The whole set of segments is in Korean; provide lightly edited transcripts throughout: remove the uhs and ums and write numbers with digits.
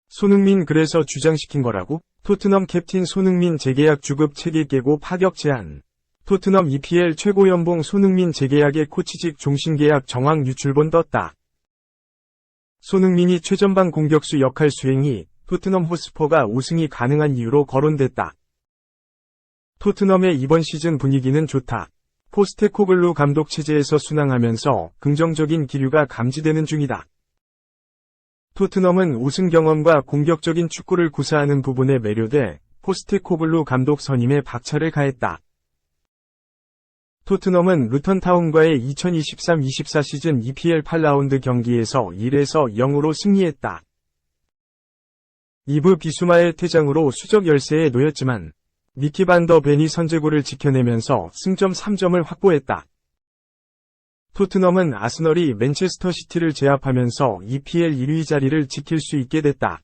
손흥민 그래서 주장시킨 거라고? 토트넘 캡틴 손흥민 재계약 주급 체계 깨고 파격 제안. 토트넘 EPL 최고 연봉 손흥민 재계약의 코치직 종신계약 정황 유출본 떴다. 손흥민이 최전방 공격수 역할 수행이 토트넘 호스퍼가 우승이 가능한 이유로 거론됐다. 토트넘의 이번 시즌 분위기는 좋다. 포스테코글루 감독 체제에서 순항하면서 긍정적인 기류가 감지되는 중이다. 토트넘은 우승 경험과 공격적인 축구를 구사하는 부분에 매료돼 포스테코글루 감독 선임에 박차를 가했다. 토트넘은 루턴타운과의 2023-24 시즌 EPL 8라운드 경기에서 1-0으로 0으로 승리했다. 이브 비수마의 퇴장으로 수적 열세에 놓였지만 미키 반 더 벤이 선제골을 지켜내면서 승점 3점을 확보했다. 토트넘은 아스널이 맨체스터 시티를 제압하면서 EPL 1위 자리를 지킬 수 있게 됐다.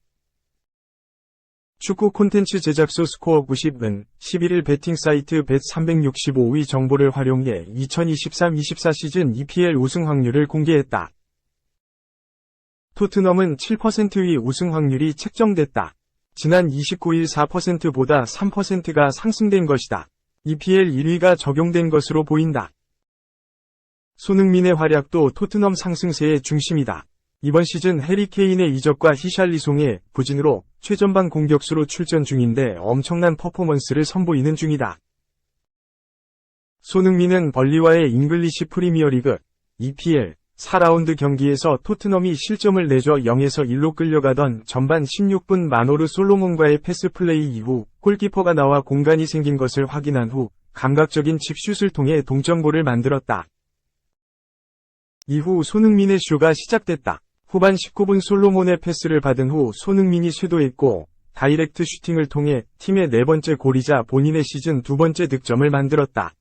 축구 콘텐츠 제작소 스코어 90은 11일 베팅 사이트 벳365의 정보를 활용해 2023-24 시즌 EPL 우승 확률을 공개했다. 토트넘은 7%의 우승 확률이 책정됐다. 지난 29일 4%보다 3%가 상승된 것이다. EPL 1위가 적용된 것으로 보인다. 손흥민의 활약도 토트넘 상승세의 중심이다. 이번 시즌 해리 케인의 이적과 히샬리송의 부진으로 최전방 공격수로 출전 중인데 엄청난 퍼포먼스를 선보이는 중이다. 손흥민은 벌리와의 잉글리시 프리미어리그 EPL 4라운드 경기에서 토트넘이 실점을 내줘 0에서 1로 끌려가던 전반 16분 마노르 솔로몬과의 패스 플레이 이후 골키퍼가 나와 공간이 생긴 것을 확인한 후 감각적인 칩슛을 통해 동점골을 만들었다. 이후 손흥민의 쇼가 시작됐다. 후반 19분 솔로몬의 패스를 받은 후 손흥민이 쇄도했고 다이렉트 슈팅을 통해 팀의 4번째 골이자 본인의 시즌 2번째 득점을 만들었다.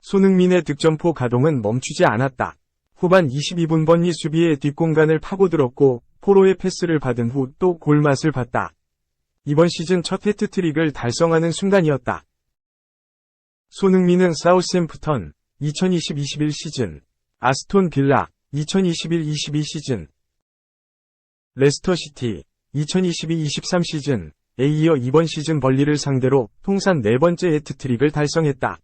손흥민의 득점포 가동은 멈추지 않았다. 후반 22분 번니 수비의 뒷공간을 파고들었고 포로의 패스를 받은 후 또 골맛을 봤다. 이번 시즌 첫 해트트릭을 달성하는 순간이었다. 손흥민은 사우스햄프턴 2020-21 시즌, 아스톤 빌라 2021-22 시즌, 레스터시티 2022-23 시즌에 이어 이번 시즌 벌리를 상대로 통산 4번째 해트트릭을 달성했다.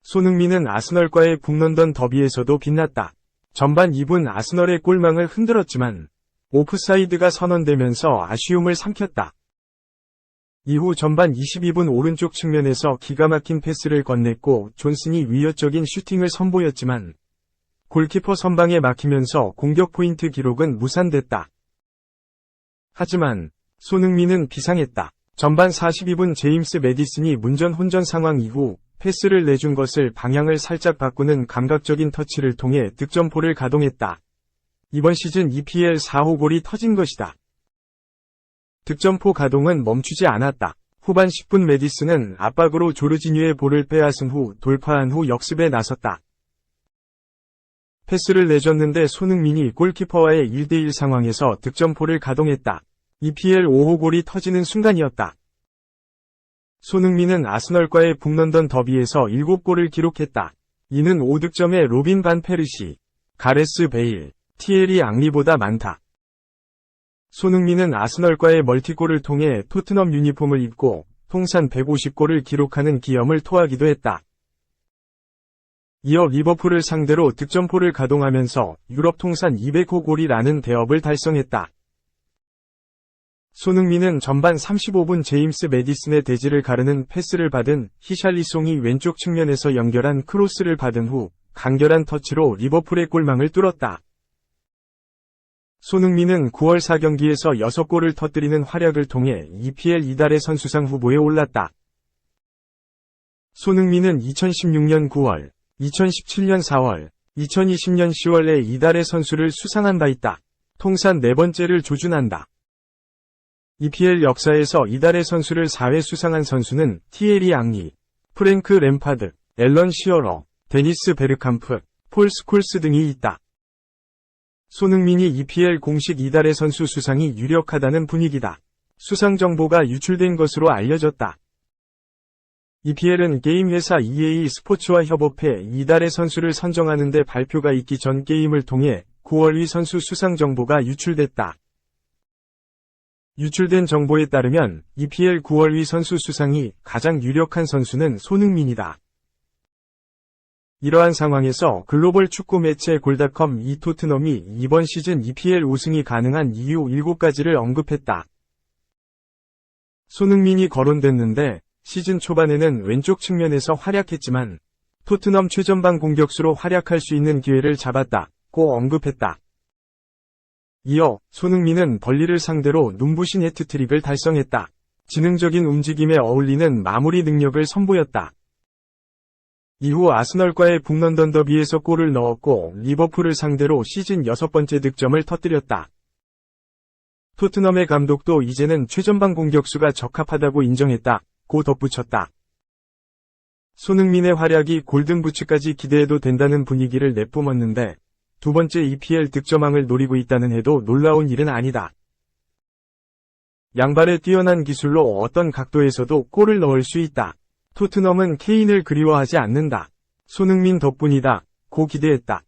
손흥민은 아스널과의 북런던 더비에서도 빛났다. 전반 2분 아스널의 골망을 흔들었지만 오프사이드가 선언되면서 아쉬움을 삼켰다. 이후 전반 22분 오른쪽 측면에서 기가 막힌 패스를 건넸고 존슨이 위협적인 슈팅을 선보였지만 골키퍼 선방에 막히면서 공격 포인트 기록은 무산됐다. 하지만 손흥민은 비상했다. 전반 42분 제임스 매디슨이 문전 혼전 상황 이후 패스를 내준 것을 방향을 살짝 바꾸는 감각적인 터치를 통해 득점포를 가동했다. 이번 시즌 EPL 4호 골이 터진 것이다. 득점포 가동은 멈추지 않았다. 후반 10분 매디슨은 압박으로 조르지뉴의 볼을 빼앗은 후 돌파한 후 역습에 나섰다. 패스를 내줬는데 손흥민이 골키퍼와의 1대1 상황에서 득점포를 가동했다. EPL 5호 골이 터지는 순간이었다. 손흥민은 아스널과의 북런던 더비에서 7골을 기록했다. 이는 5득점의 로빈 반 페르시, 가레스 베일, 티에리 앙리보다 많다. 손흥민은 아스널과의 멀티골을 통해 토트넘 유니폼을 입고 통산 150골을 기록하는 기염을 토하기도 했다. 이어 리버풀을 상대로 득점포를 가동하면서 유럽 통산 200호 골이라는 대업을 달성했다. 손흥민은 전반 35분 제임스 매디슨의 대지를 가르는 패스를 받은 히샬리송이 왼쪽 측면에서 연결한 크로스를 받은 후 간결한 터치로 리버풀의 골망을 뚫었다. 손흥민은 9월 4경기에서 6골을 터뜨리는 활약을 통해 EPL 이달의 선수상 후보에 올랐다. 손흥민은 2016년 9월, 2017년 4월, 2020년 10월에 이달의 선수를 수상한 바 있다. 통산 4번째를 조준한다. EPL 역사에서 이달의 선수를 4회 수상한 선수는 티에리 앙리, 프랭크 램파드, 앨런 시어러, 데니스 베르캄프, 폴 스콜스 등이 있다. 손흥민이 EPL 공식 이달의 선수 수상이 유력하다는 분위기다. 수상 정보가 유출된 것으로 알려졌다. EPL은 게임 회사 EA 스포츠와 협업해 이달의 선수를 선정하는 데 발표가 있기 전 게임을 통해 9월 위 선수 수상 정보가 유출됐다. 유출된 정보에 따르면 EPL 9월 위 선수 수상이 가장 유력한 선수는 손흥민이다. 이러한 상황에서 글로벌 축구 매체 골닷컴 이 토트넘이 이번 시즌 EPL 우승이 가능한 이유 7가지를 언급했다. 손흥민이 거론됐는데 시즌 초반에는 왼쪽 측면에서 활약했지만 토트넘 최전방 공격수로 활약할 수 있는 기회를 잡았다고 언급했다. 이어 손흥민은 벌리를 상대로 눈부신 해트트릭을 달성했다. 지능적인 움직임에 어울리는 마무리 능력을 선보였다. 이후 아스널과의 북런던 더비에서 골을 넣었고 리버풀을 상대로 시즌 6번째 득점을 터뜨렸다. 토트넘의 감독도 이제는 최전방 공격수가 적합하다고 인정했다고 덧붙였다. 손흥민의 활약이 골든부츠까지 기대해도 된다는 분위기를 내뿜었는데 두 번째 EPL 득점왕을 노리고 있다는 해도 놀라운 일은 아니다. 양발의 뛰어난 기술로 어떤 각도에서도 골을 넣을 수 있다. 토트넘은 케인을 그리워하지 않는다. 손흥민 덕분이다. 고 기대했다.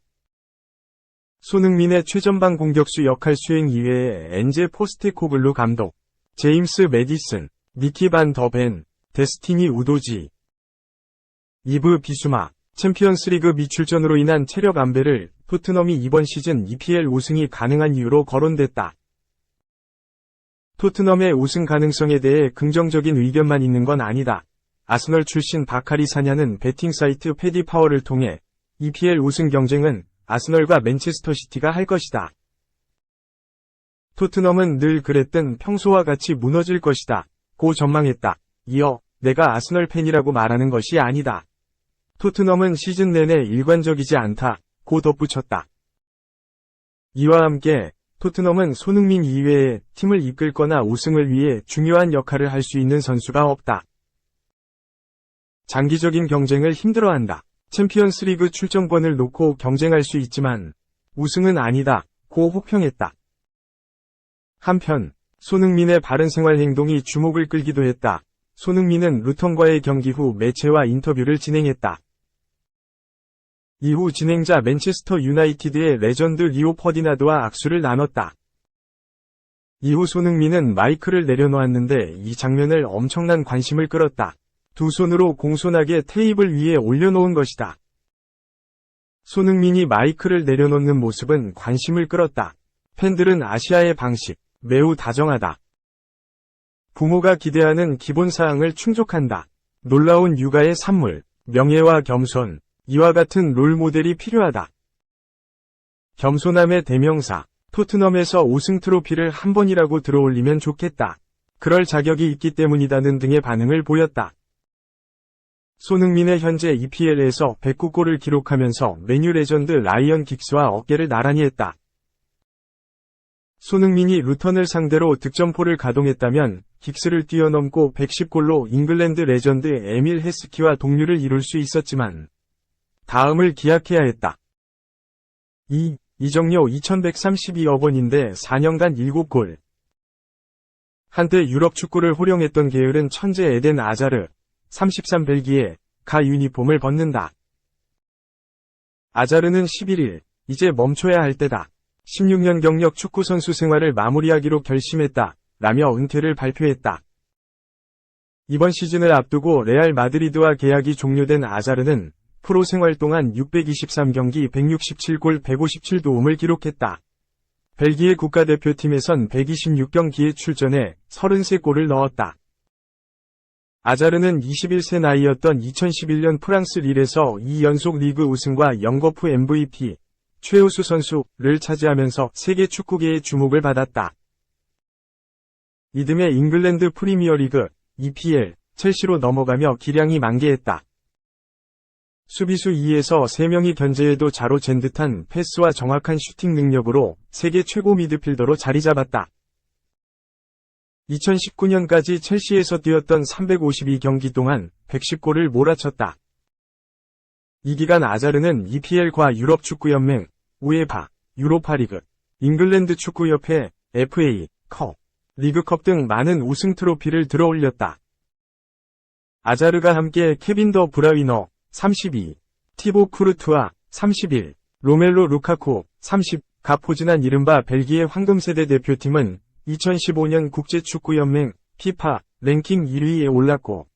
손흥민의 최전방 공격수 역할 수행 이외에 엔제 포스테코글루 감독, 제임스 매디슨, 니키 반 더벤, 데스티니 우도지, 이브 비수마, 챔피언스리그 미출전으로 인한 체력 안배를 토트넘이 이번 시즌 EPL 우승이 가능한 이유로 거론됐다. 토트넘의 우승 가능성에 대해 긍정적인 의견만 있는 건 아니다. 아스널 출신 바카리 사냐는 베팅 사이트 패디파워를 통해 EPL 우승 경쟁은 아스널과 맨체스터 시티가 할 것이다. 토트넘은 늘 그랬든 평소와 같이 무너질 것이다. 고 전망했다. 이어 내가 아스널 팬이라고 말하는 것이 아니다. 토트넘은 시즌 내내 일관적이지 않다. 고 덧붙였다. 이와 함께 토트넘은 손흥민 이외에 팀을 이끌거나 우승을 위해 중요한 역할을 할 수 있는 선수가 없다. 장기적인 경쟁을 힘들어한다. 챔피언스리그 출전권을 놓고 경쟁할 수 있지만 우승은 아니다. 고 혹평했다. 한편 손흥민의 바른 생활 행동이 주목을 끌기도 했다. 손흥민은 루턴과의 경기 후 매체와 인터뷰를 진행했다. 이후 진행자 맨체스터 유나이티드의 레전드 리오 퍼디나드와 악수를 나눴다. 이후 손흥민은 마이크를 내려놓았는데 이 장면을 엄청난 관심을 끌었다. 두 손으로 공손하게 테이블 위에 올려놓은 것이다. 손흥민이 마이크를 내려놓는 모습은 관심을 끌었다. 팬들은 아시아의 방식, 매우 다정하다. 부모가 기대하는 기본사항을 충족한다. 놀라운 육아의 산물, 명예와 겸손, 이와 같은 롤모델이 필요하다. 겸손함의 대명사, 토트넘에서 우승 트로피를 한 번이라고 들어올리면 좋겠다. 그럴 자격이 있기 때문이다는 등의 반응을 보였다. 손흥민의 현재 EPL에서 109골을 기록하면서 맨유 레전드 라이언 긱스와 어깨를 나란히 했다. 손흥민이 루턴을 상대로 득점포를 가동했다면 긱스를 뛰어넘고 110골로 잉글랜드 레전드 에밀 헤스키와 동률을 이룰 수 있었지만 다음을 기약해야 했다. 이정료 2132억 원인데 4년간 7골. 한때 유럽 축구를 호령했던 계열은 천재 에덴 아자르, 33 벨기에, 가 유니폼을 벗는다. 아자르는 11일, 이제 멈춰야 할 때다. 16년 경력 축구 선수 생활을 마무리하기로 결심했다. 라며 은퇴를 발표했다. 이번 시즌을 앞두고 레알 마드리드와 계약이 종료된 아자르는 프로 생활 동안 623경기 167골 157도움을 기록했다. 벨기에 국가대표팀에선 126경기에 출전해 33골을 넣었다. 아자르는 21세 나이였던 2011년 프랑스 릴에서 2연속 리그 우승과 영거프 MVP, 최우수 선수를 차지하면서 세계 축구계의 주목을 받았다. 이듬해 잉글랜드 프리미어리그, EPL, 첼시로 넘어가며 기량이 만개했다. 수비수 2에서 3명이 견제해도 자로 잰 듯한 패스와 정확한 슈팅 능력으로 세계 최고 미드필더로 자리 잡았다. 2019년까지 첼시에서 뛰었던 352경기 동안 110골을 몰아쳤다. 이 기간 아자르는 EPL과 유럽축구연맹, 우에파, 유로파리그, 잉글랜드 축구협회, FA, 컵, 리그컵 등 많은 우승 트로피를 들어올렸다. 아자르가 함께 케빈 더 브라위너 32, 티보 쿠르투아 31, 로멜로 루카쿠 30가 포진한 이른바 벨기에 황금세대 대표팀은 2015년 국제축구연맹 피파 랭킹 1위에 올랐고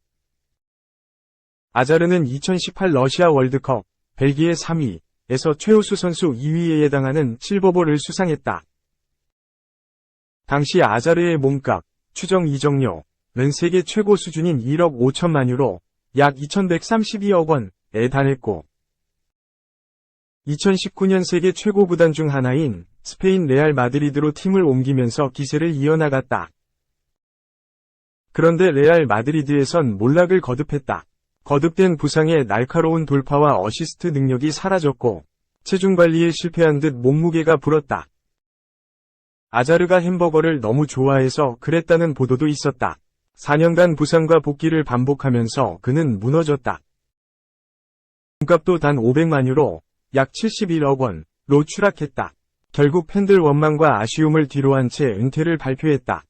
아자르는 2018 러시아 월드컵 벨기에 3위에서 최우수 선수 2위에 해당하는 실버볼을 수상했다. 당시 아자르의 몸값, 추정 이적료는 세계 최고 수준인 1억 5천만 유로, 약 2132억 원에 달했고 2019년 세계 최고 구단 중 하나인 스페인 레알 마드리드로 팀을 옮기면서 기세를 이어나갔다. 그런데 레알 마드리드에선 몰락을 거듭했다. 거듭된 부상에 날카로운 돌파와 어시스트 능력이 사라졌고 체중 관리에 실패한 듯 몸무게가 불었다. 아자르가 햄버거를 너무 좋아해서 그랬다는 보도도 있었다. 4년간 부상과 복귀를 반복하면서 그는 무너졌다. 몸값도 단 500만 유로, 약 71억 원로 추락했다. 결국 팬들 원망과 아쉬움을 뒤로한 채 은퇴를 발표했다.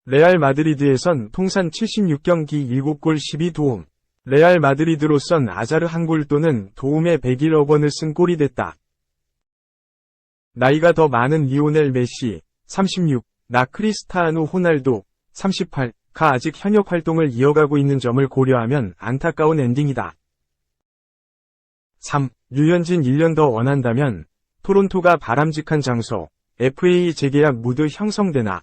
레알 마드리드에선 통산 76경기 7골 12도움. 레알 마드리드로선 아자르 한 골 또는 도움에 101억 원을 쓴 꼴이 됐다. 나이가 더 많은 리오넬 메시 36, 나 크리스타누 호날두 38가 아직 현역 활동을 이어가고 있는 점을 고려하면 안타까운 엔딩이다. 3. 류현진 1년 더 원한다면 토론토가 바람직한 장소, FA 재계약 무드 형성되나?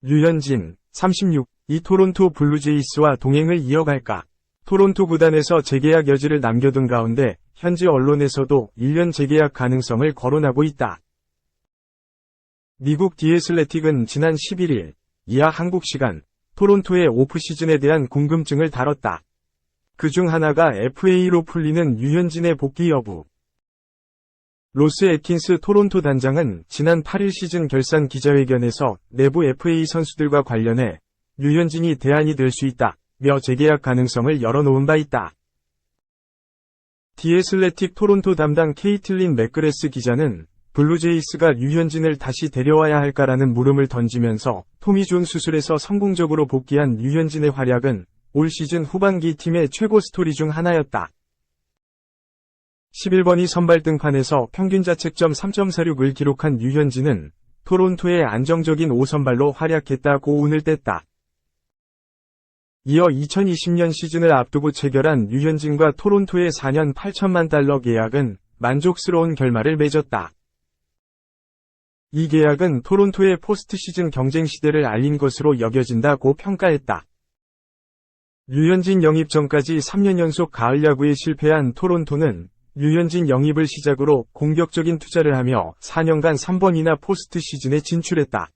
류현진 36, 이 토론토 블루제이스와 동행을 이어갈까? 토론토 구단에서 재계약 여지를 남겨둔 가운데 현지 언론에서도 1년 재계약 가능성을 거론하고 있다. 미국 디애슬레틱은 지난 11일 이하 한국 시간 토론토의 오프시즌에 대한 궁금증을 다뤘다. 그중 하나가 FA로 풀리는 류현진의 복귀 여부. 로스 애킨스 토론토 단장은 지난 8일 시즌 결산 기자회견에서 내부 FA 선수들과 관련해 류현진이 대안이 될 수 있다며 재계약 가능성을 열어놓은 바 있다. 디애슬레틱 토론토 담당 케이틀린 맥그레스 기자는 블루제이스가 류현진을 다시 데려와야 할까라는 물음을 던지면서 토미 존 수술에서 성공적으로 복귀한 류현진의 활약은 올 시즌 후반기 팀의 최고 스토리 중 하나였다. 11번이 선발 등판에서 평균 자책점 3.46을 기록한 류현진은 토론토의 안정적인 5선발로 활약했다고 운을 뗐다. 이어 2020년 시즌을 앞두고 체결한 류현진과 토론토의 4년 8천만 달러 계약은 만족스러운 결말을 맺었다. 이 계약은 토론토의 포스트 시즌 경쟁 시대를 알린 것으로 여겨진다고 평가했다. 류현진 영입 전까지 3년 연속 가을 야구에 실패한 토론토는 류현진 영입을 시작으로 공격적인 투자를 하며 4년간 3번이나 포스트 시즌에 진출했다.